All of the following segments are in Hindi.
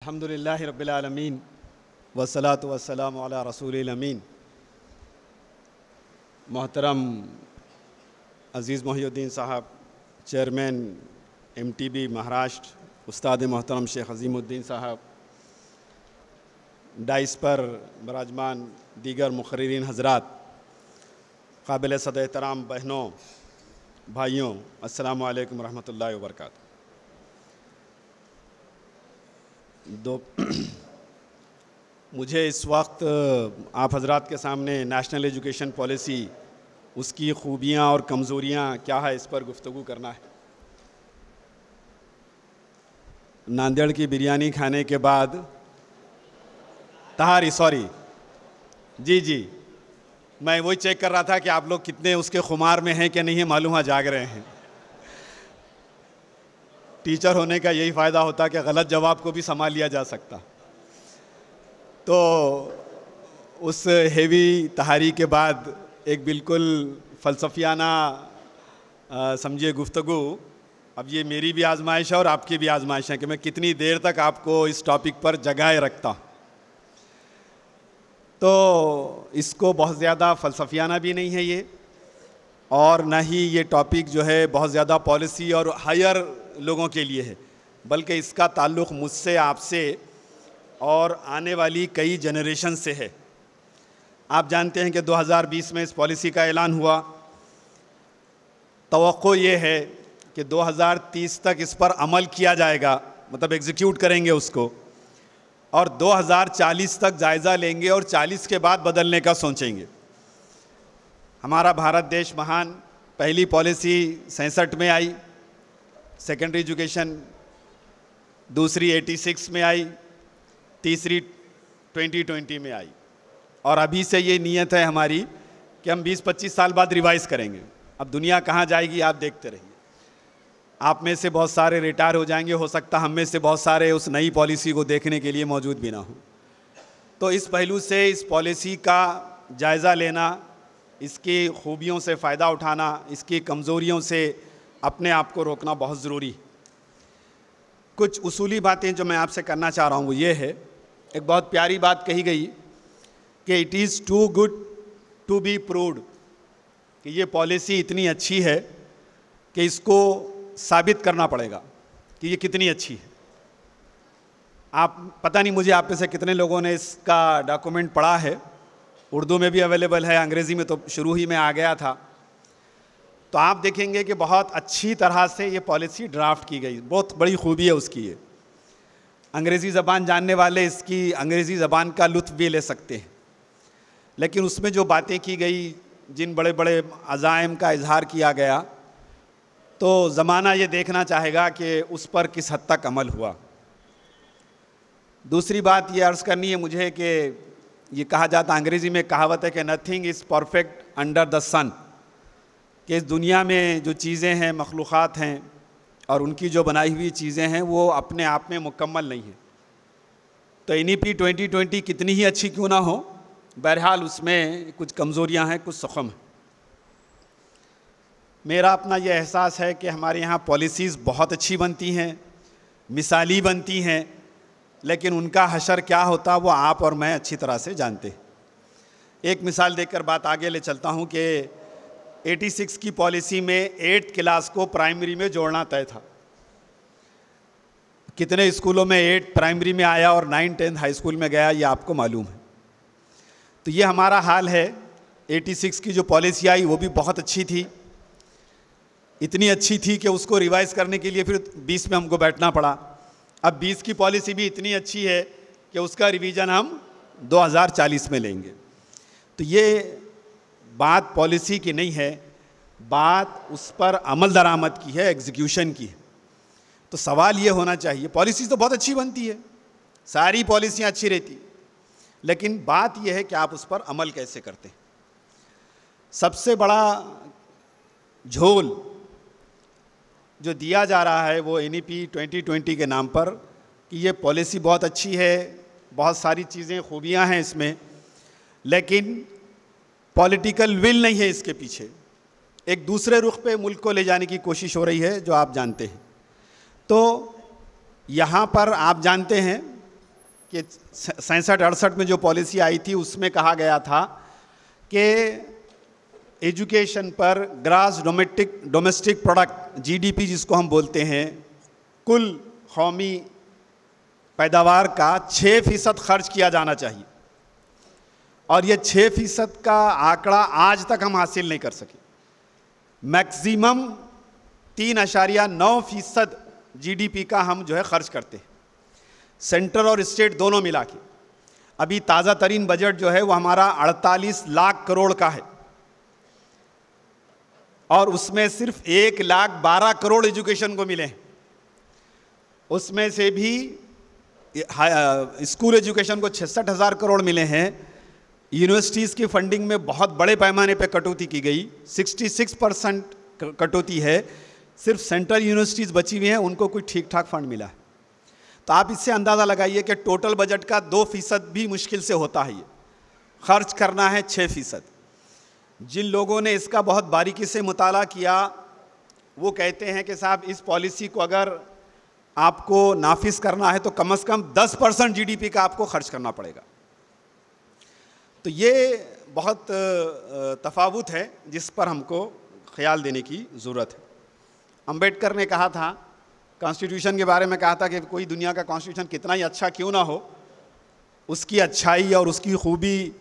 अल्हम्दुलिल्लाहि रब्बिल आलमीन वस्सलातु वस्सलामु अला रसूलिल अमीन। मोहतरम अज़ीज़ मोहिउद्दीन साहब, चेयरमैन MTB महाराष्ट्र, उस्ताद मोहतरम शेख अज़ीमुद्दीन साहब, डाइस पर बराजमान दीगर मुक़र्रिरीन हज़रात, काबिल सद एहतराम बहनों भाइयों, अस्सलामु अलैकुम रहमतुल्लाहि व बरकातुहू। मुझे इस वक्त आप हजरात के सामने नेशनल एजुकेशन पॉलिसी, उसकी खूबियाँ और कमज़ोरियाँ क्या है, इस पर गुफ्तगू करना है। नांदेड़ की बिरयानी खाने के बाद जी मैं वही चेक कर रहा था कि आप लोग कितने उसके खुमार में हैं कि नहीं है, मालूम है जाग रहे हैं। टीचर होने का यही फ़ायदा होता कि गलत जवाब को भी संभाल लिया जा सकता। तो उस हेवी तहारी के बाद एक बिल्कुल फ़लसफ़ियाना समझिए गुफ्तगू। अब ये मेरी भी आजमाइश है और आपकी भी आजमाइश है कि मैं कितनी देर तक आपको इस टॉपिक पर जगाए रखता। तो इसको बहुत ज़्यादा फ़लसफ़ियाना भी नहीं है ये, और ना ही ये टॉपिक जो है बहुत ज़्यादा पॉलिसी और हायर लोगों के लिए है, बल्कि इसका ताल्लुक़ मुझसे, आपसे और आने वाली कई जनरेशन से है। आप जानते हैं कि 2020 में इस पॉलिसी का ऐलान हुआ। तवक्को ये है कि 2030 तक इस पर अमल किया जाएगा, मतलब एग्जीक्यूट करेंगे उसको, और 2040 तक जायज़ा लेंगे और 40 के बाद बदलने का सोचेंगे। हमारा भारत देश महान, पहली पॉलिसी 67 में आई, सेकेंडरी एजुकेशन, दूसरी 86 में आई, तीसरी 2020 में आई, और अभी से ये नीयत है हमारी कि हम 20-25 साल बाद रिवाइज़ करेंगे। अब दुनिया कहाँ जाएगी आप देखते रहिए। आप में से बहुत सारे रिटायर हो जाएंगे, हो सकता हम में से बहुत सारे उस नई पॉलिसी को देखने के लिए मौजूद भी ना हो। तो इस पहलू से इस पॉलिसी का जायज़ा लेना, इसकी खूबियों से फ़ायदा उठाना, इसकी कमज़ोरियों से अपने आप को रोकना बहुत ज़रूरी। कुछ उसूली बातें जो मैं आपसे करना चाह रहा हूँ वो ये है, एक बहुत प्यारी बात कही गई कि it is too good to be proved, कि ये पॉलिसी इतनी अच्छी है कि इसको साबित करना पड़ेगा कि ये कितनी अच्छी है। आप पता नहीं मुझे आप में से कितने लोगों ने इसका डॉक्यूमेंट पढ़ा है। उर्दू में भी अवेलेबल है, अंग्रेज़ी में तो शुरू ही में आ गया था। तो आप देखेंगे कि बहुत अच्छी तरह से ये पॉलिसी ड्राफ्ट की गई, बहुत बड़ी खूबी है उसकी ये। अंग्रेज़ी ज़बान जानने वाले इसकी अंग्रेज़ी ज़बान का लुत्फ़ भी ले सकते हैं, लेकिन उसमें जो बातें की गई, जिन बड़े बड़े अज़ाइम का इजहार किया गया, तो ज़माना ये देखना चाहेगा कि उस पर किस हद तक अमल हुआ। दूसरी बात ये अर्ज़ करनी है मुझे कि ये कहा जाता, अंग्रेज़ी में कहावत है कि nothing is perfect under the sun, कि इस दुनिया में जो चीज़ें हैं, मखलूक़ात हैं, और उनकी जो बनाई हुई चीज़ें हैं वो अपने आप में मुकम्मल नहीं है। तो NEP 2020 कितनी ही अच्छी क्यों ना हो, बहरहाल उसमें कुछ कमज़ोरियाँ हैं, कुछ सुख़म हैं। मेरा अपना ये एहसास है कि हमारे यहाँ पॉलिसीज़ बहुत अच्छी बनती हैं, मिसाली बनती हैं, लेकिन उनका हशर क्या होता वो आप और मैं अच्छी तरह से जानते हैं। एक मिसाल देकर बात आगे ले चलता हूँ कि 86 की पॉलिसी में 8th क्लास को प्राइमरी में जोड़ना तय था। कितने स्कूलों में 8 प्राइमरी में आया और 9-10 हाई स्कूल में गया, ये आपको मालूम है। तो ये हमारा हाल है। 86 की जो पॉलिसी आई वो भी बहुत अच्छी थी, इतनी अच्छी थी कि उसको रिवाइज़ करने के लिए फिर 20 में हमको बैठना पड़ा। अब 20 की पॉलिसी भी इतनी अच्छी है कि उसका रिवीजन हम 2040 में लेंगे। तो ये बात पॉलिसी की नहीं है, बात उस पर अमल दरामद की है, एग्जीक्यूशन की है। तो सवाल ये होना चाहिए, पॉलिसी तो बहुत अच्छी बनती है, सारी पॉलिसियाँ अच्छी रहती, लेकिन बात यह है कि आप उस पर अमल कैसे करते हैं। सबसे बड़ा झोल जो दिया जा रहा है वो NEP 2020 के नाम पर, कि ये पॉलिसी बहुत अच्छी है, बहुत सारी चीज़ें, खूबियाँ हैं इसमें, लेकिन पॉलिटिकल विल नहीं है इसके पीछे। एक दूसरे रुख पे मुल्क को ले जाने की कोशिश हो रही है, जो आप जानते हैं। तो यहाँ पर आप जानते हैं कि 67-68 में जो पॉलिसी आई थी उसमें कहा गया था कि एजुकेशन पर ग्रास डोमेस्टिक प्रोडक्ट जीडीपी जिसको हम बोलते हैं, कुल कौमी पैदावार का 6% खर्च किया जाना चाहिए। और ये 6% का आंकड़ा आज तक हम हासिल नहीं कर सके। मैक्सिमम 3.9% जीडीपी का हम जो है खर्च करते हैं, सेंटर और स्टेट दोनों मिला के। अभी ताज़ा तरीन बजट जो है वो हमारा 48 लाख करोड़ का है और उसमें सिर्फ 1,12 करोड़ एजुकेशन को मिले हैं। उसमें से भी स्कूल एजुकेशन को 66,000 करोड़ मिले हैं। यूनिवर्सिटीज़ की फंडिंग में बहुत बड़े पैमाने पे कटौती की गई, 66% कटौती है। सिर्फ सेंट्रल यूनिवर्सिटीज़ बची हुई हैं, उनको कोई ठीक ठाक फंड मिला है। तो आप इससे अंदाज़ा लगाइए कि टोटल बजट का 2% भी मुश्किल से होता है। ये खर्च करना है 6%। जिन लोगों ने इसका बहुत बारीकी से मुताला किया वो कहते हैं कि साहब इस पॉलिसी को अगर आपको नाफिज करना है तो कम से कम 10% जीडीपी का आपको खर्च करना पड़ेगा। तो ये बहुत तफावत है जिस पर हमको ख्याल देने की ज़रूरत है। अम्बेडकर ने कहा था, कॉन्स्टिट्यूशन के बारे में कहा था कि कोई दुनिया का कॉन्स्टिट्यूशन कितना ही अच्छा क्यों ना हो, उसकी अच्छाई और उसकी खूबी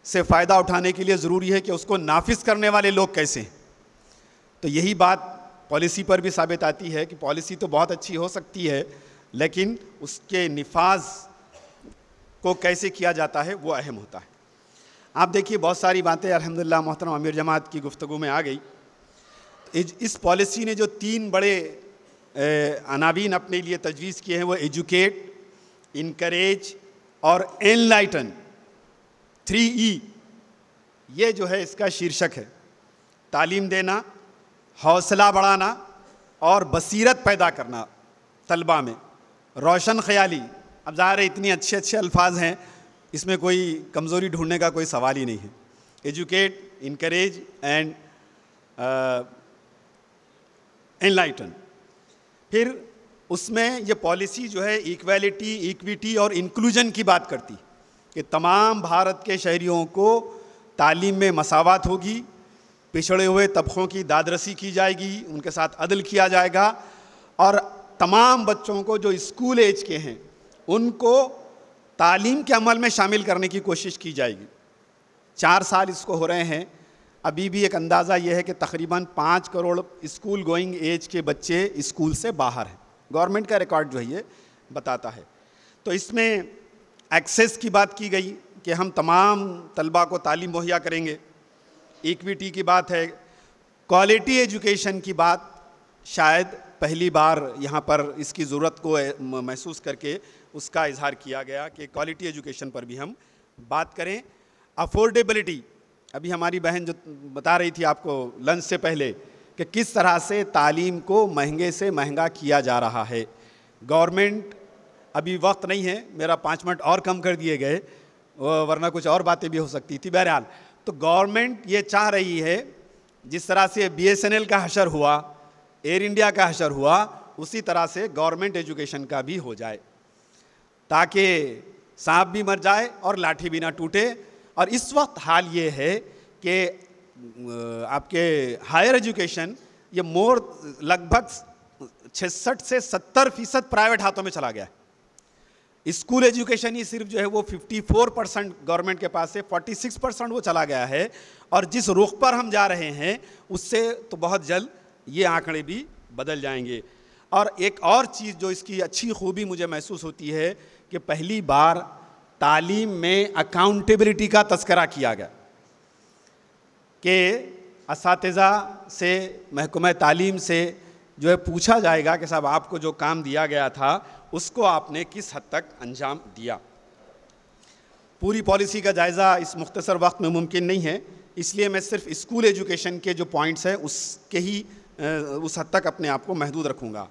से फ़ायदा उठाने के लिए ज़रूरी है कि उसको नाफिज करने वाले लोग कैसे हैं। तो यही बात पॉलिसी पर भी साबित आती है कि पॉलिसी तो बहुत अच्छी हो सकती है, लेकिन उसके निफाज को कैसे किया जाता है वो अहम होता है। आप देखिए बहुत सारी बातें अल्हम्दुलिल्लाह मोहतरम अमीर जमात की गुफ्तगू में आ गई। इस पॉलिसी ने जो 3 बड़े अनावीन अपने लिए तजवीज़ किए हैं वो एजुकेट, इनकरेज और एनलाइटन, 3E, ये जो है इसका शीर्षक है। तालीम देना, हौसला बढ़ाना और बसीरत पैदा करना तलबा में, रोशन ख्याली। अब ज़ाहिर है इतनी अच्छे अच्छे अल्फाज हैं, इसमें कोई कमज़ोरी ढूंढने का कोई सवाल ही नहीं है। Educate, encourage and enlighten. फिर उसमें ये पॉलिसी जो है इक्वालिटी, इक्विटी और इंक्लूजन की बात करती कि तमाम भारत के शहरियों को तालीम में मसावत होगी, पिछड़े हुए तबकों की दादरसी की जाएगी, उनके साथ अदल किया जाएगा और तमाम बच्चों को जो स्कूल एज के हैं उनको तालीम के अमल में शामिल करने की कोशिश की जाएगी। 4 साल इसको हो रहे हैं। अभी भी एक अंदाज़ा ये है कि तकरीबन 5 करोड़ स्कूल गोइंग एज के बच्चे स्कूल से बाहर हैं। गवर्नमेंट का रिकॉर्ड जो है ये बताता है। तो इसमें एक्सेस की बात की गई कि हम तमाम तलबा को तालीम मुहैया करेंगे। इक्विटी की बात है। क्वालिटी एजुकेशन की बात शायद पहली बार यहाँ पर इसकी ज़रूरत को महसूस करके उसका इजहार किया गया कि क्वालिटी एजुकेशन पर भी हम बात करें। अफोर्डेबिलिटी, अभी हमारी बहन जो बता रही थी आपको लंच से पहले कि किस तरह से तालीम को महंगे से महंगा किया जा रहा है। गवर्नमेंट, अभी वक्त नहीं है, मेरा 5 मिनट और कम कर दिए गए वरना कुछ और बातें भी हो सकती थी। बहरहाल तो गवर्नमेंट ये चाह रही है जिस तरह से BSNL का हशर हुआ, एयर इंडिया का हशर हुआ, उसी तरह से गवर्नमेंट एजुकेशन का भी हो जाए ताकि सांप भी मर जाए और लाठी भी ना टूटे। और इस वक्त हाल ये है कि आपके हायर एजुकेशन ये लगभग 66 से 70% प्राइवेट हाथों में चला गया है। स्कूल एजुकेशन ही सिर्फ जो है वो 54% गवर्नमेंट के पास है, 46% वो चला गया है। और जिस रुख पर हम जा रहे हैं उससे तो बहुत जल्द ये आंकड़े भी बदल जाएंगे। और एक और चीज़ जो इसकी अच्छी खूबी मुझे महसूस होती है कि पहली बार तालीम में अकाउंटेबिलिटी का तस्करा किया गया कि असातिज़ा से, महकमा तालीम से जो है पूछा जाएगा कि साहब आपको जो काम दिया गया था उसको आपने किस हद तक अंजाम दिया। पूरी पॉलिसी का जायज़ा इस मुख्तसर वक्त में मुमकिन नहीं है, इसलिए मैं सिर्फ स्कूल एजुकेशन के जो पॉइंट्स हैं उसके ही उस हद तक अपने आप को महदूद रखूँगा।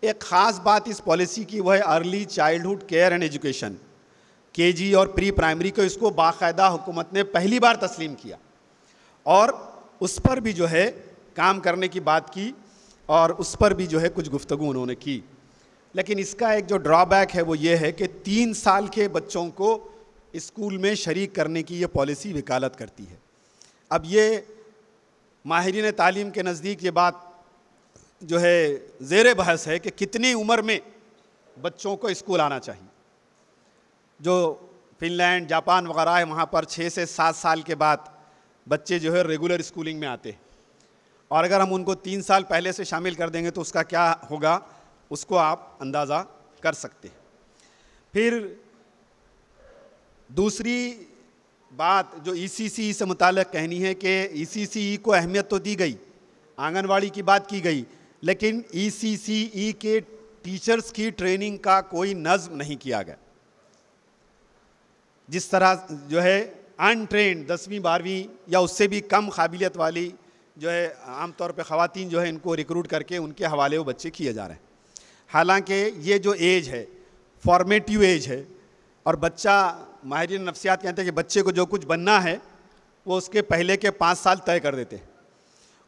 एक ख़ास बात इस पॉलिसी की वह है early childhood care and education, KG और प्री प्राइमरी को इसको बाकायदा हुकूमत ने पहली बार तस्लीम किया और उस पर भी जो है काम करने की बात की और उस पर भी जो है कुछ गुफ्तगू उन्होंने की। लेकिन इसका एक जो ड्रॉबैक है वो ये है कि 3 साल के बच्चों को स्कूल में शरीक करने की ये पॉलिसी वकालत करती है। अब ये माहिरीन तालीम के नज़दीक ये बात जो है ज़ेर बहस है कि कितनी उम्र में बच्चों को स्कूल आना चाहिए। जो फिनलैंड, जापान वगैरह है, वहाँ पर 6 से 7 साल के बाद बच्चे जो है रेगुलर स्कूलिंग में आते हैं, और अगर हम उनको 3 साल पहले से शामिल कर देंगे तो उसका क्या होगा, उसको आप अंदाज़ा कर सकते हैं। फिर दूसरी बात जो ECCE से मुताल्लिक़ कहनी है कि ECCE को अहमियत तो दी गई, आंगनवाड़ी की बात की गई, लेकिन ECCE के टीचर्स की ट्रेनिंग का कोई नज़्म नहीं किया गया। जिस तरह जो है अनट्रेंड 10वीं 12वीं या उससे भी कम काबिलियत वाली जो है आमतौर पे ख़वातीन जो है इनको रिक्रूट करके उनके हवाले वो बच्चे किए जा रहे हैं। हालांकि ये जो एज है फॉर्मेटिव एज है, और बच्चा, माहिरीन नफ्सियात कहते हैं कि बच्चे को जो कुछ बनना है वो उसके पहले के 5 साल तय कर देते हैं।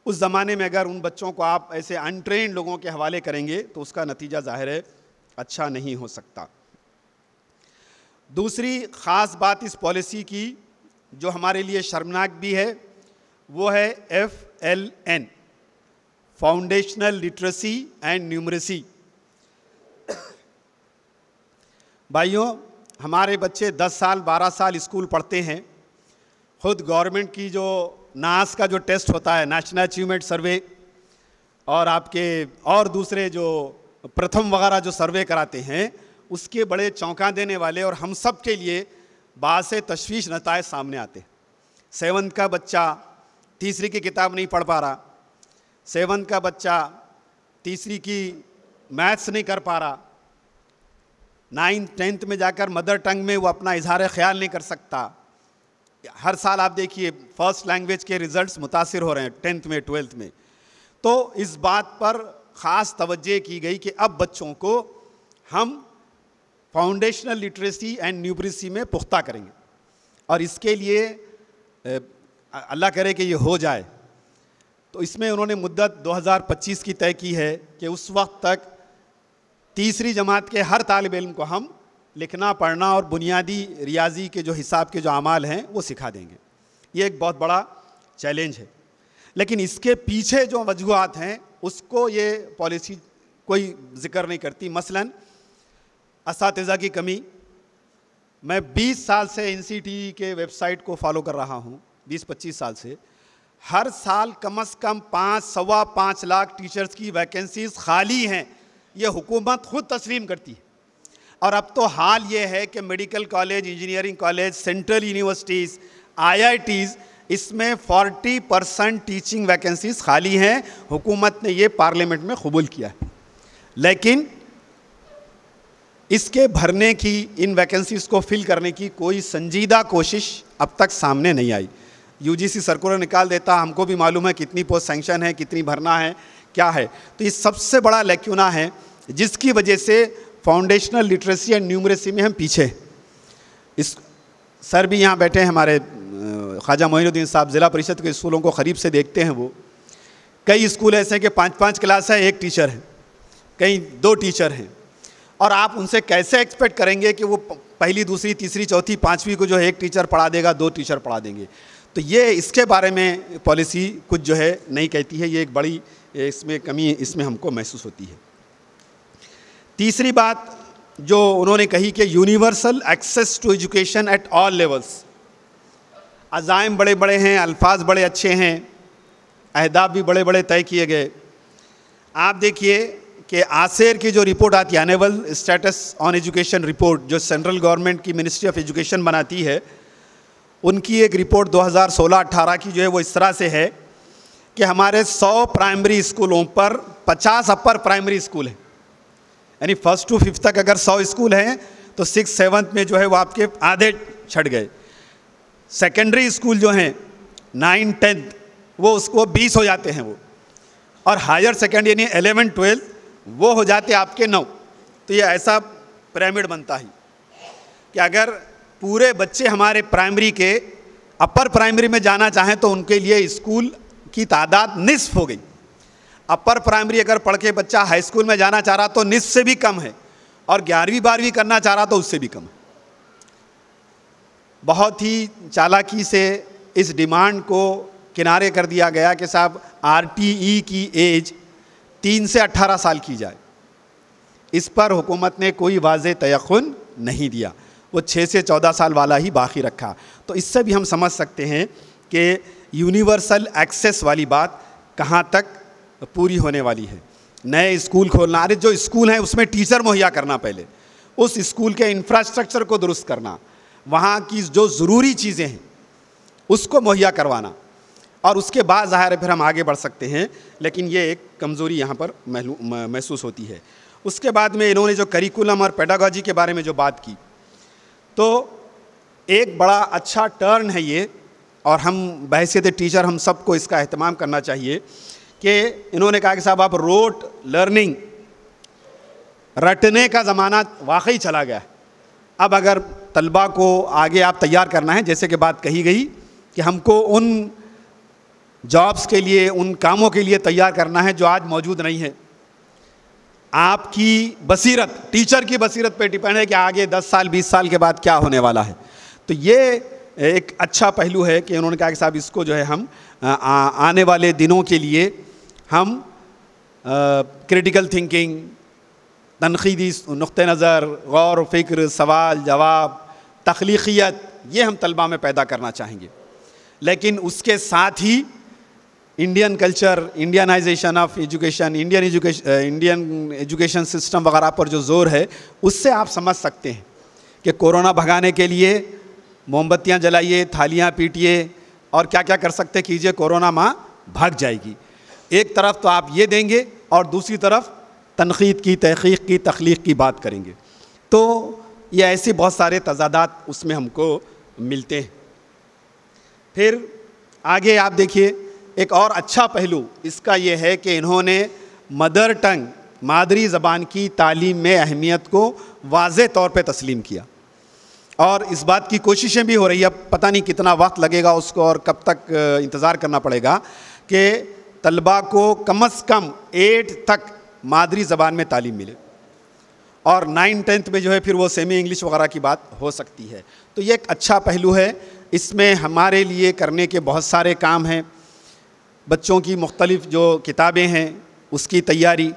उस ज़माने में अगर उन बच्चों को आप ऐसे अनट्रेंड लोगों के हवाले करेंगे तो उसका नतीजा ज़ाहिर है अच्छा नहीं हो सकता। दूसरी ख़ास बात इस पॉलिसी की जो हमारे लिए शर्मनाक भी है वो है FLN, foundational literacy and numeracy. भाइयों, हमारे बच्चे 10 साल 12 साल स्कूल पढ़ते हैं। खुद गवर्नमेंट की जो नास का जो टेस्ट होता है, नेशनल अचीवमेंट सर्वे, और आपके और दूसरे जो प्रथम वगैरह जो सर्वे कराते हैं, उसके बड़े चौंका देने वाले और हम सब के लिए बासे तशवीश नताए सामने आते। 7th का बच्चा तीसरी की किताब नहीं पढ़ पा रहा, 7th का बच्चा तीसरी की मैथ्स नहीं कर पा रहा, 9th 10th में जाकर मदर टंग में वो अपना इजहार ख्याल नहीं कर सकता। हर साल आप देखिए फर्स्ट लैंग्वेज के रिज़ल्ट्स मुतासिर हो रहे हैं 10th में 12th में। तो इस बात पर ख़ास तवज्जो की गई कि अब बच्चों को हम फाउंडेशनल लिटरेसी एंड न्यूमरेसी में पुख्ता करेंगे, और इसके लिए अल्लाह करे कि ये हो जाए। तो इसमें उन्होंने मुद्दत 2025 की तय की है कि उस वक्त तक तीसरी जमात के हर तालिब इल्म को हम लिखना पढ़ना और बुनियादी रियाजी के जो हिसाब के जो अमाल हैं वो सिखा देंगे। ये एक बहुत बड़ा चैलेंज है, लेकिन इसके पीछे जो वजूहात हैं उसको ये पॉलिसी कोई जिक्र नहीं करती। मसलन असातिज़ा की कमी। मैं 20 साल से NCTE के वेबसाइट को फॉलो कर रहा हूँ, 20-25 साल से। हर साल कम से कम 5-5.25 लाख टीचर्स की वैकेंसीज खाली हैं, ये हुकूमत खुद तस्लीम करती है। और अब तो हाल ये है कि medical college, engineering college, central universities, IITs, इसमें 40% टीचिंग वैकेंसीज खाली हैं। हुकूमत ने ये पार्लियामेंट में कबूल किया है, लेकिन इसके भरने की, इन वैकेंसीज को फिल करने की कोई संजीदा कोशिश अब तक सामने नहीं आई। UGC सर्कुलर निकाल देता, हमको भी मालूम है कितनी पोस्ट सैंक्शन है, कितनी भरना है, क्या है। तो ये सबसे बड़ा लैक्यूना है जिसकी वजह से फाउंडेशनल लिटरेसी एंड न्यूमरेसी में हम पीछे। इस सर भी यहाँ बैठे हैं हमारे, ख्वाजा मोइनुद्दीन साहब, ज़िला परिषद के स्कूलों को करीब से देखते हैं। वो कई स्कूल ऐसे हैं कि 5-5 क्लास है, 1 टीचर है, कहीं 2 टीचर हैं, और आप उनसे कैसे एक्सपेक्ट करेंगे कि वो पहली, दूसरी, तीसरी, चौथी, 5वीं को जो है 1 टीचर पढ़ा देगा, 2 टीचर पढ़ा देंगे। तो ये इसके बारे में पॉलिसी कुछ जो है नहीं कहती है। ये एक बड़ी इसमें कमी इसमें हमको महसूस होती है। तीसरी बात जो उन्होंने कही कि universal access to education at all levels. अज़ाइम बड़े बड़े हैं, अल्फाज बड़े अच्छे हैं, अहदाफ भी बड़े बड़े तय किए गए। आप देखिए कि आसेर की जो रिपोर्ट आती है, annual status on education report, जो सेंट्रल गवर्नमेंट की मिनिस्ट्री ऑफ एजुकेशन बनाती है, उनकी एक रिपोर्ट 2016-18 की जो है वो इस तरह से है कि हमारे 100 प्राइमरी स्कूलों पर 50 अपर प्राइमरी स्कूल हैं। यानी 1st to 5th तक अगर 100 स्कूल हैं तो 6th 7th में जो है वो आपके आधे छट गए। सेकेंडरी स्कूल जो हैं 9th 10th वो उसको 20 हो जाते हैं वो, और हायर सेकेंडरी यानी 11th 12th वो हो जाते आपके 9। तो ये ऐसा पिरामिड बनता है कि अगर पूरे बच्चे हमारे प्राइमरी के अपर प्राइमरी में जाना चाहें तो उनके लिए स्कूल की तादाद निस्फ हो गई। अपर प्राइमरी अगर पढ़ के बच्चा हाई स्कूल में जाना चाह रहा तो निस्फ से भी कम है, और 11वीं 12वीं करना चाह रहा तो उससे भी कम है। बहुत ही चालाकी से इस डिमांड को किनारे कर दिया गया कि साहब RTE की एज 3 से 18 साल की जाए। इस पर हुकूमत ने कोई वाज़े तयक़ुन नहीं दिया, वो 6 से 14 साल वाला ही बाकी रखा। तो इससे भी हम समझ सकते हैं कि यूनिवर्सल एक्सेस वाली बात कहाँ तक पूरी होने वाली है। नए स्कूल खोलना, अरे जो स्कूल हैं उसमें टीचर मुहैया करना, पहले उस स्कूल के इंफ्रास्ट्रक्चर को दुरुस्त करना, वहाँ की जो ज़रूरी चीज़ें हैं उसको मुहैया करवाना, और उसके बाद ज़ाहिर है फिर हम आगे बढ़ सकते हैं। लेकिन ये एक कमज़ोरी यहाँ पर महसूस होती है। उसके बाद में इन्होंने जो करिकुलम और पेडागॉजी के बारे में जो बात की, तो एक बड़ा अच्छा टर्न है ये, और हम बहैसियत टीचर हम सबको इसका एहतमाम करना चाहिए कि इन्होंने कहा कि साहब आप रोट लर्निंग, रटने का ज़माना वाकई चला गया है। अब अगर तलबा को आगे आप तैयार करना है, जैसे कि बात कही गई कि हमको उन जॉब्स के लिए, उन कामों के लिए तैयार करना है जो आज मौजूद नहीं है। आपकी बसीरत, टीचर की बसीरत पे डिपेंड है कि आगे 10 साल 20 साल के बाद क्या होने वाला है। तो ये एक अच्छा पहलू है कि उन्होंने कहा कि साहब इसको जो है हम आने वाले दिनों के लिए हम क्रिटिकल थिंकिंग, तनक़ीदी नुक़्ते नज़र, गौर फ़िक्र, सवाल जवाब, तख्लीक़ियत, ये हम तलबा में पैदा करना चाहेंगे। लेकिन उसके साथ ही Indian culture, Indianization of education, Indian education system वगैरह पर जो ज़ोर है, उससे आप समझ सकते हैं कि कोरोना भगाने के लिए मोमबत्तियाँ जलाइए, थालियाँ पीटिए और क्या क्या कर सकते कीजिए, कोरोना माँ भाग जाएगी। एक तरफ तो आप ये देंगे और दूसरी तरफ तनक़ीद की, तहक़ीक़ की, तख्लीक़ की बात करेंगे। तो ये ऐसे बहुत सारे तज़ादात उसमें हमको मिलते हैं। फिर आगे आप देखिए, एक और अच्छा पहलू इसका ये है कि इन्होंने मदर टंग, मादरी ज़बान की तालीम में अहमियत को वाज़े तौर पे तस्लीम किया, और इस बात की कोशिशें भी हो रही है। अब पता नहीं कितना वक्त लगेगा उसको और कब तक इंतज़ार करना पड़ेगा कि तलबा को कम से कम 8 तक मादरी ज़बान में तालीम मिले, और 9-10 में जो है फिर वो सेमी इंग्लिश वगैरह की बात हो सकती है। तो ये एक अच्छा पहलू है। इसमें हमारे लिए करने के बहुत सारे काम हैं। बच्चों की मुख्तलिफ़ जो किताबें हैं उसकी तैयारी,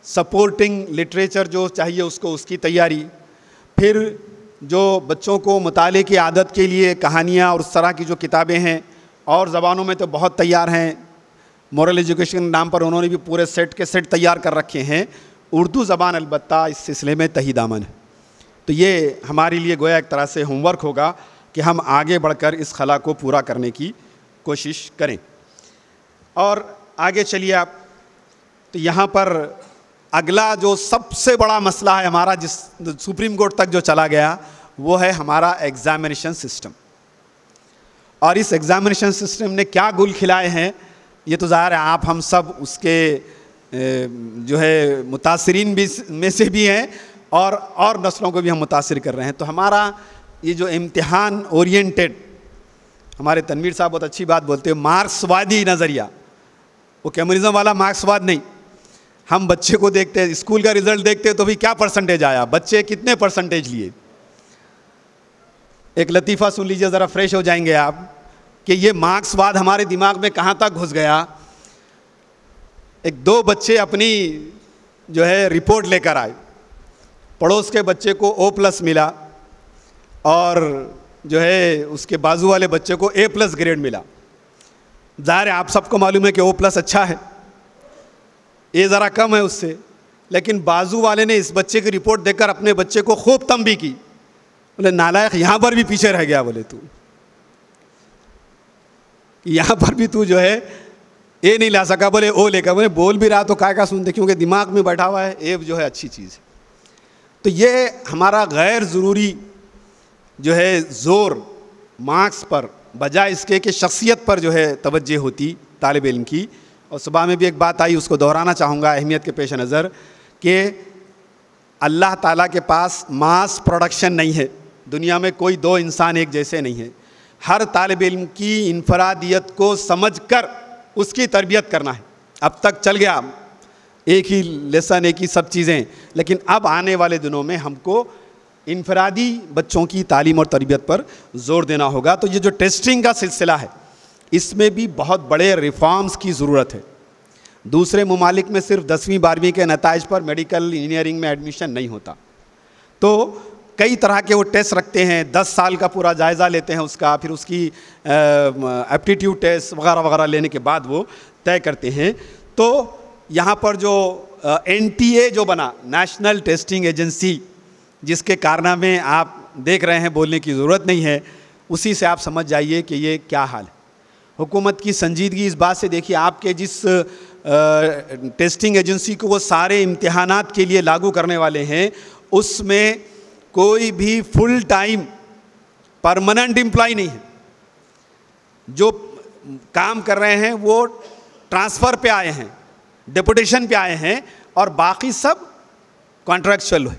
सपोर्टिंग लिटरेचर जो चाहिए उसको, उसकी तैयारी, फिर जो बच्चों को मुताले की आदत के लिए कहानियाँ और उस तरह की जो किताबें हैं, और ज़बानों में तो बहुत तैयार हैं। मॉरल एजुकेशन नाम पर उन्होंने भी पूरे सेट के सेट तैयार कर रखे हैं। उर्दू ज़बान अलबत्ता इस सिलसिले में तही दामन है। तो ये हमारे लिए गोया एक तरह से होमवर्क होगा कि हम आगे बढ़कर इस खला को पूरा करने की कोशिश करें। और आगे चलिए आप, तो यहाँ पर अगला जो सबसे बड़ा मसला है हमारा, जिस सुप्रीम कोर्ट तक जो चला गया, वो है हमारा एग्ज़ामिनेशन सिस्टम। और इस एग्ज़ामिनेशन सिस्टम ने क्या गुल खिलाए हैं, ये तो ज़ाहिर है आप हम सब उसके जो है मुतासिरीन भी में से भी हैं, और नस्लों को भी हम मुतासिर कर रहे हैं। तो हमारा ये जो इम्तिहान ओरिएंटेड, हमारे तनवीर साहब बहुत अच्छी बात बोलते हैं, मार्क्सवादी नज़रिया, वो कम्युनिज़म वाला मार्क्सवाद नहीं। हम बच्चे को देखते हैं, स्कूल का रिज़ल्ट देखते हैं तो भी क्या परसेंटेज आया, बच्चे कितने परसेंटेज लिए। एक लतीफ़ा सुन लीजिए, ज़रा फ्रेश हो जाएंगे आप, कि ये मार्क्सवाद हमारे दिमाग में कहाँ तक घुस गया। एक 2 बच्चे अपनी जो है रिपोर्ट लेकर आए, पड़ोस के बच्चे को O+ मिला और जो है उसके बाजू वाले बच्चे को A+ ग्रेड मिला। ज़ाहिर है आप सबको मालूम है कि O+ अच्छा है, A ज़रा कम है उससे, लेकिन बाजू वाले ने इस बच्चे की रिपोर्ट देखकर अपने बच्चे को खूब तंबी की। बोले नालायक, यहाँ पर भी पीछे रह गया, बोले तू यहाँ पर भी तू जो है A नहीं ला सका, बोले O लेकर। बोले बोल भी रहा तो काय का सुनते, क्योंकि दिमाग में बैठा हुआ है A जो है अच्छी चीज़ है। तो ये हमारा गैर ज़रूरी जो है ज़ोर मार्क्स पर, बजाय इसके कि शख्सियत पर जो है तवज्जो होती तालिब इल्म की। और सुबह में भी एक बात आई, उसको दोहराना चाहूँगा अहमियत के पेश नज़र, कि अल्लाह ताला के पास मास प्रोडक्शन नहीं है। दुनिया में कोई 2 इंसान एक जैसे नहीं है। हर तालिब इल्म की इनफरादियत को समझ कर उसकी तरबियत करना है, अब तक चल गया एक ही लेसन, एक ही सब चीज़ें, लेकिन अब आने वाले दिनों में हमको इनफरादी बच्चों की तालीम और तरबियत पर जोर देना होगा। तो ये जो टेस्टिंग का सिलसिला है, इसमें भी बहुत बड़े रिफॉर्म्स की ज़रूरत है। दूसरे ममालिक में सिर्फ 10वीं 12वीं के नताइज पर मेडिकल इंजीनियरिंग में एडमिशन नहीं होता, तो कई तरह के वो टेस्ट रखते हैं, 10 साल का पूरा जायज़ा लेते हैं उसका, फिर उसकी एप्टीट्यूड टेस्ट वगैरह वगैरह लेने के बाद वो तय करते हैं। तो यहाँ पर जो NTA जो बना, नेशनल टेस्टिंग एजेंसी, जिसके कारनामे आप देख रहे हैं, बोलने की ज़रूरत नहीं है, उसी से आप समझ जाइए कि ये क्या हाल है। हुकूमत की संजीदगी इस बात से देखिए, आपके जिस टेस्टिंग एजेंसी को वो सारे इम्तिहानात के लिए लागू करने वाले हैं, उसमें कोई भी फुल टाइम परमानेंट एम्प्लॉय नहीं है। जो काम कर रहे हैं वो ट्रांसफ़र पे आए हैं, डेपुटेशन पे आए हैं, और बाकी सब कॉन्ट्रैक्चुअल है।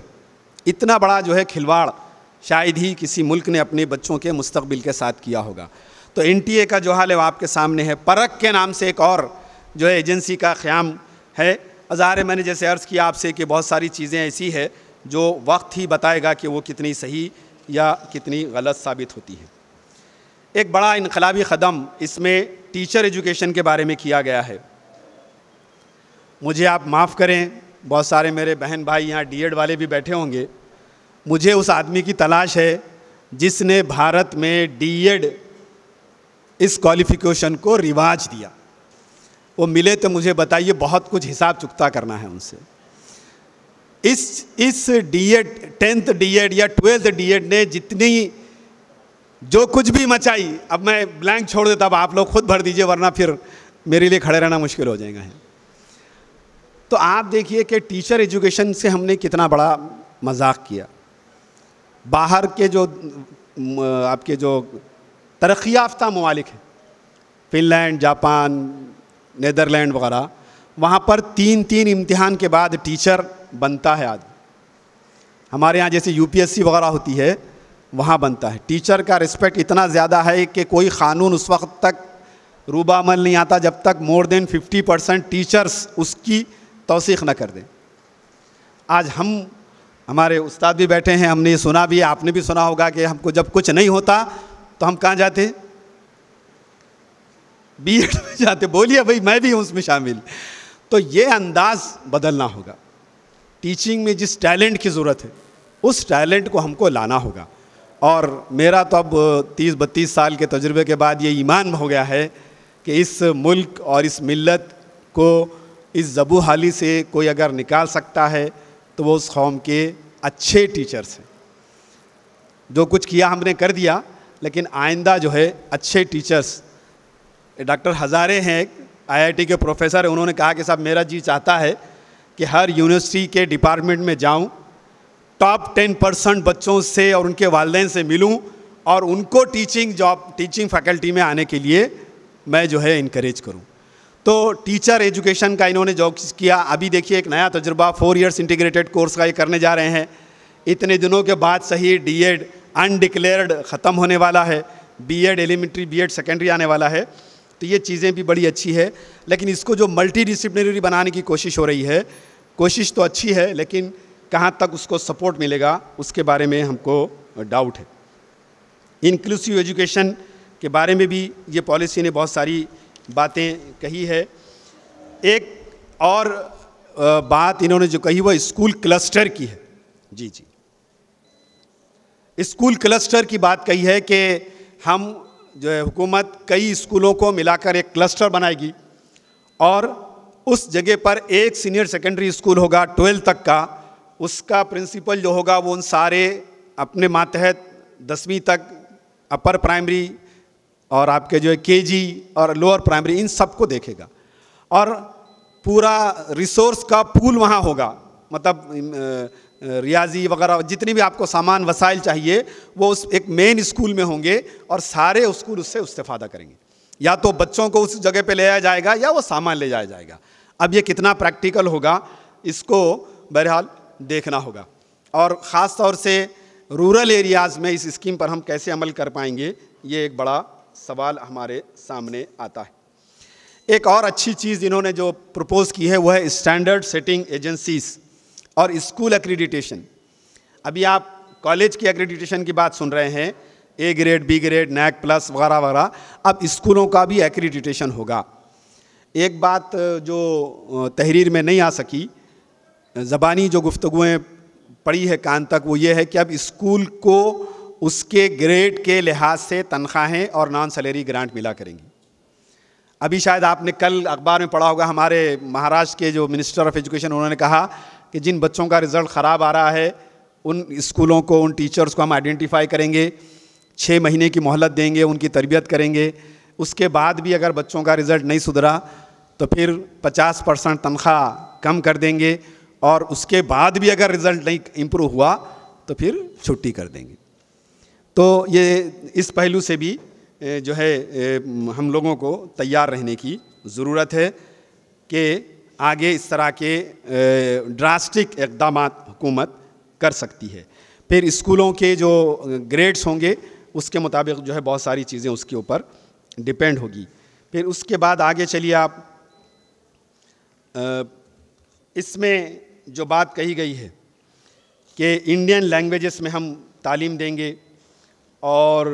इतना बड़ा जो है खिलवाड़ शायद ही किसी मुल्क ने अपने बच्चों के मुस्तकबिल के साथ किया होगा। तो NTA का जो हाल है वो आपके सामने है। परख के नाम से एक और जो है एजेंसी का क़याम है। ज़ाहिर है, मैंने जैसे अर्ज़ किया आपसे कि बहुत सारी चीज़ें ऐसी है जो वक्त ही बताएगा कि वो कितनी सही या कितनी गलत साबित होती है। एक बड़ा इनकलाबी क़दम इसमें टीचर एजुकेशन के बारे में किया गया है। मुझे आप माफ़ करें, बहुत सारे मेरे बहन भाई यहाँ D.Ed वाले भी बैठे होंगे, मुझे उस आदमी की तलाश है जिसने भारत में D.Ed इस क्वालिफ़िकेशन को रिवाज दिया। वो मिले तो मुझे बताइए, बहुत कुछ हिसाब चुकता करना है उनसे। इस D.Ed 10th D.Ed या 12th D.Ed ने जितनी जो कुछ भी मचाई, अब मैं ब्लैंक छोड़ देता, अब आप लोग खुद भर दीजिए, वरना फिर मेरे लिए खड़े रहना मुश्किल हो जाएगा। तो आप देखिए कि टीचर एजुकेशन से हमने कितना बड़ा मजाक किया। बाहर के जो आपके जो तरक्की याफ्ता ममालिक हैं, फिनलैंड, जापान, नीदरलैंड वगैरह, वहाँ पर 3 इम्तिहान के बाद टीचर बनता है आदमी। हमारे यहाँ जैसे UPSC वगैरह होती है, वहाँ बनता है। टीचर का रिस्पेक्ट इतना ज़्यादा है कि कोई क़ानून उस वक्त तक रूबा अमल नहीं आता जब तक मोर देन 50% टीचर्स उसकी तौसीक़ न कर दें। आज हमारे उस्ताद भी बैठे हैं, हमने ये सुना भी, आपने भी सुना होगा कि हमको जब कुछ नहीं होता तो हम कहाँ जाते? B.Ed में जाते। बोलिए भाई, मैं भी हूँ उसमें शामिल। तो ये अंदाज़ बदलना होगा। टीचिंग में जिस टैलेंट की ज़रूरत है, उस टैलेंट को हमको लाना होगा। और मेरा तो अब 30-32 साल के तजुर्बे के बाद ये ईमान हो गया है कि इस मुल्क और इस मिल्लत को इस ज़बू हाली से कोई अगर निकाल सकता है तो वो उस कौम के अच्छे टीचर्स हैं। जो कुछ किया हमने कर दिया, लेकिन आइंदा जो है अच्छे टीचर्स। डॉक्टर हज़ारे हैं, IIT के प्रोफेसर हैं, उन्होंने कहा कि साहब मेरा जी चाहता है कि हर यूनिवर्सिटी के डिपार्टमेंट में जाऊं, टॉप 10% बच्चों से और उनके वालिदैन से मिलूं और उनको टीचिंग फैकल्टी में आने के लिए मैं जो है इनकरेज करूं। तो टीचर एजुकेशन का इन्होंने जो किया, अभी देखिए एक नया तजुर्बा 4 इयर्स इंटीग्रेटेड कोर्स का ये करने जा रहे हैं। इतने दिनों के बाद सही D.Ed अनडिक्लेयर्ड ख़त्म होने वाला है, B.Ed एलिमेंट्री, B.Ed सेकेंडरी आने वाला है। तो ये चीज़ें भी बड़ी अच्छी है, लेकिन इसको जो मल्टी डिसिप्लिनरी बनाने की कोशिश हो रही है, कोशिश तो अच्छी है, लेकिन कहाँ तक उसको सपोर्ट मिलेगा उसके बारे में हमको डाउट है। इंक्लूसिव एजुकेशन के बारे में भी ये पॉलिसी ने बहुत सारी बातें कही है। एक और बात इन्होंने जो कही वो स्कूल क्लस्टर की है। जी, स्कूल क्लस्टर की बात कही है कि हम जो है हुकूमत कई स्कूलों को मिलाकर एक क्लस्टर बनाएगी और उस जगह पर एक सीनियर सेकेंडरी स्कूल होगा 12 तक का। उसका प्रिंसिपल जो होगा वो उन सारे अपने मातहत 10वीं तक अपर प्राइमरी और आपके जो है KG और लोअर प्राइमरी, इन सब को देखेगा और पूरा रिसोर्स का पूल वहाँ होगा। मतलब रियाजी वगैरह जितनी भी आपको सामान वसाइल चाहिए वो उस एक मेन स्कूल में होंगे और सारे स्कूल उससे इस्तेफादा करेंगे। या तो बच्चों को उस जगह पे ले जाया जाएगा या वो सामान ले जाया जाएगा। अब ये कितना प्रैक्टिकल होगा इसको बहरहाल देखना होगा, और ख़ास तौर से रूरल एरियाज़ में इस स्कीम पर हम कैसे अमल कर पाएंगे, ये एक बड़ा सवाल हमारे सामने आता है। एक और अच्छी चीज़ इन्होंने जो प्रपोज़ की है वो है स्टैंडर्ड सेटिंग एजेंसीज और स्कूल एक्रीडिटेशन। अभी आप कॉलेज की एक्रीडिटेशन की बात सुन रहे हैं, A grade, B grade, NAAC plus वगैरह वगैरह, अब स्कूलों का भी एक्रीडिटेशन होगा। एक बात जो तहरीर में नहीं आ सकी, ज़बानी जो गुफ्तगुएँ पड़ी है कान तक, वो ये है कि अब स्कूल को उसके ग्रेड के लिहाज से तनख्वाहें और नॉन सैलरी ग्रांट मिला करेंगी। अभी शायद आपने कल अखबार में पढ़ा होगा, हमारे महाराष्ट्र के जो मिनिस्टर ऑफ एजुकेशन उन्होंने कहा कि जिन बच्चों का रिज़ल्ट ख़राब आ रहा है उन स्कूलों को, उन टीचर्स को हम आइडेंटिफाई करेंगे, 6 महीने की मोहलत देंगे, उनकी तरबियत करेंगे। उसके बाद भी अगर बच्चों का रिज़ल्ट नहीं सुधरा तो फिर 50% तनख्वाह कम कर देंगे, और उसके बाद भी अगर रिज़ल्ट नहीं इम्प्रूव हुआ तो फिर छुट्टी कर देंगे। तो ये इस पहलू से भी जो है हम लोगों को तैयार रहने की ज़रूरत है कि आगे इस तरह के ड्रास्टिक इक़दामात हुकूमत कर सकती है। फिर स्कूलों के जो ग्रेड्स होंगे उसके मुताबिक जो है बहुत सारी चीज़ें उसके ऊपर डिपेंड होगी। फिर उसके बाद आगे चलिए आप, इसमें जो बात कही गई है कि इंडियन लैंग्वेजेस में हम तालीम देंगे और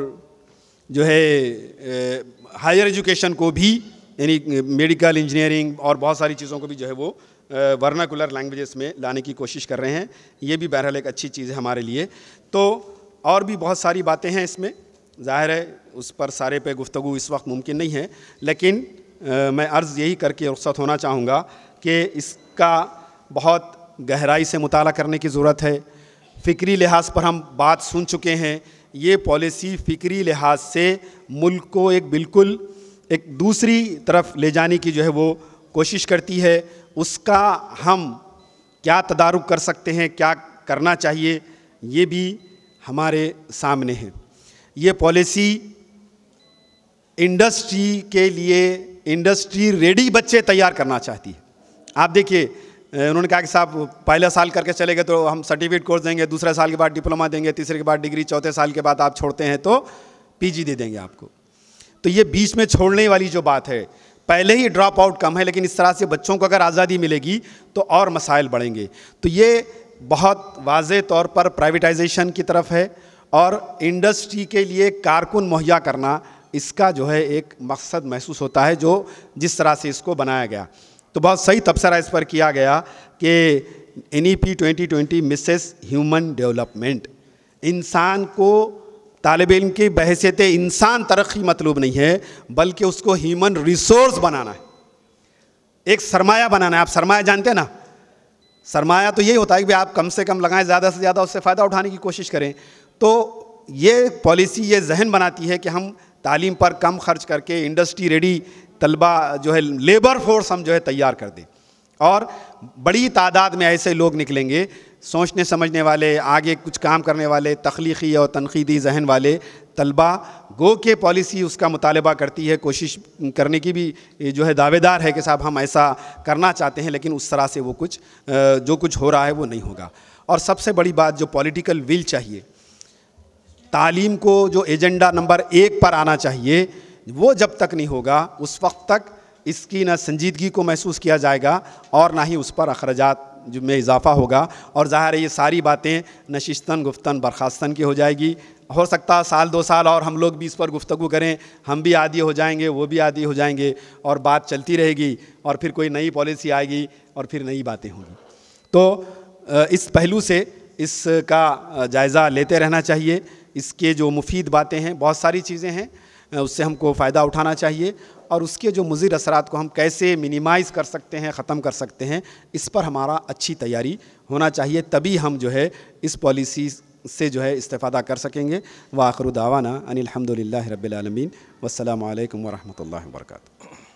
जो है हायर एजुकेशन को भी, यानी मेडिकल, इंजीनियरिंग और बहुत सारी चीज़ों को भी जो है वो वर्नाकुलर लैंग्वेजेस में लाने की कोशिश कर रहे हैं। ये भी बहरहाल एक अच्छी चीज़ है हमारे लिए। तो और भी बहुत सारी बातें हैं इसमें, ज़ाहिर है उस पर सारे पे गुफ्तगू इस वक्त मुमकिन नहीं है, लेकिन मैं अर्ज़ यही करके रुख़्सत होना चाहूँगा कि इसका बहुत गहराई से मुताला करने की ज़रूरत है। फ़िक्री लिहाज पर हम बात सुन चुके हैं, ये पॉलिसी फ़िक्री लिहाज से मुल्क को एक बिल्कुल एक दूसरी तरफ ले जाने की जो है वो कोशिश करती है। उसका हम क्या तदारुक कर सकते हैं, क्या करना चाहिए, ये भी हमारे सामने है। ये पॉलिसी इंडस्ट्री के लिए इंडस्ट्री रेडी बच्चे तैयार करना चाहती है। आप देखिए, उन्होंने कहा कि साहब पहला साल करके चले गए तो हम सर्टिफिकेट कोर्स देंगे, दूसरे साल के बाद डिप्लोमा देंगे, तीसरे के बाद डिग्री, चौथे साल के बाद आप छोड़ते हैं तो पीजी दे देंगे आपको। तो ये बीच में छोड़ने वाली जो बात है, पहले ही ड्रॉप आउट कम है, लेकिन इस तरह से बच्चों को अगर आज़ादी मिलेगी तो और मसाइल बढ़ेंगे। तो ये बहुत वाज़े तौर पर प्राइवेटाइजेशन की तरफ है, और इंडस्ट्री के लिए कारकुन मुहैया करना इसका जो है एक मकसद महसूस होता है, जो जिस तरह से इसको बनाया गया। तो बहुत सही तबसरा इस पर किया गया कि NEP 2020 मिसेस ह्यूमन डेवलपमेंट। इंसान को तालिब इल्म की बहैसियत इंसान तरक्की मतलूब नहीं है, बल्कि उसको ह्यूमन रिसोर्स बनाना है, एक सरमाया बनाना है। आप सरमाया जानते हैं ना, सरमाया तो यही होता है कि आप कम से कम लगाएं, ज़्यादा से ज़्यादा उससे फ़ायदा उठाने की कोशिश करें। तो ये पॉलिसी ये जहन बनाती है कि हम तालीम पर कम खर्च करके इंडस्ट्री रेडी तलबा जो है, लेबर फोर्स हम जो है तैयार कर दें, और बड़ी तादाद में ऐसे लोग निकलेंगे सोचने समझने वाले, आगे कुछ काम करने वाले, तख्लीक़ी और तनक़ीदी जहन वाले तलबा। गो के पॉलिसी उसका मुतालबा करती है, कोशिश करने की भी जो है दावेदार है कि साहब हम ऐसा करना चाहते हैं, लेकिन उस तरह से वो कुछ जो कुछ हो रहा है वो नहीं होगा। और सबसे बड़ी बात, जो पॉलिटिकल विल चाहिए, तालीम को जो एजेंडा नंबर 1 पर आना चाहिए, वो जब तक नहीं होगा उस वक्त तक इसकी न संजीदगी को महसूस किया जाएगा और ना ही उस पर अखराजात में इजाफ़ा होगा। और ज़ाहिर है ये सारी बातें नशिस्तन गुफ्तन बर्खास्तन की हो जाएगी। हो सकता है साल 2 साल और हम लोग भी इस पर गुफ्तगू करें, हम भी आदी हो जाएंगे, वो भी आदी हो जाएंगे, और बात चलती रहेगी, और फिर कोई नई पॉलिसी आएगी और फिर नई बातें होंगी। तो इस पहलू से इसका जायज़ा लेते रहना चाहिए। इसके जो मुफीद बातें हैं, बहुत सारी चीज़ें हैं, उससे हमको फ़ायदा उठाना चाहिए, और उसके जो मुज़िर असरात को हम कैसे मिनिमाइज़ कर सकते हैं, ख़त्म कर सकते हैं, इस पर हमारा अच्छी तैयारी होना चाहिए। तभी हम जो है इस पॉलिसी से जो है इस्तेफ़ादा कर सकेंगे। व आखिरु दावाना अनिल हम्दुलिल्लाहि रब्बिल आलमीन, वस्सलामु अलैकुम व रहमतुल्लाहि व बरकातुहू।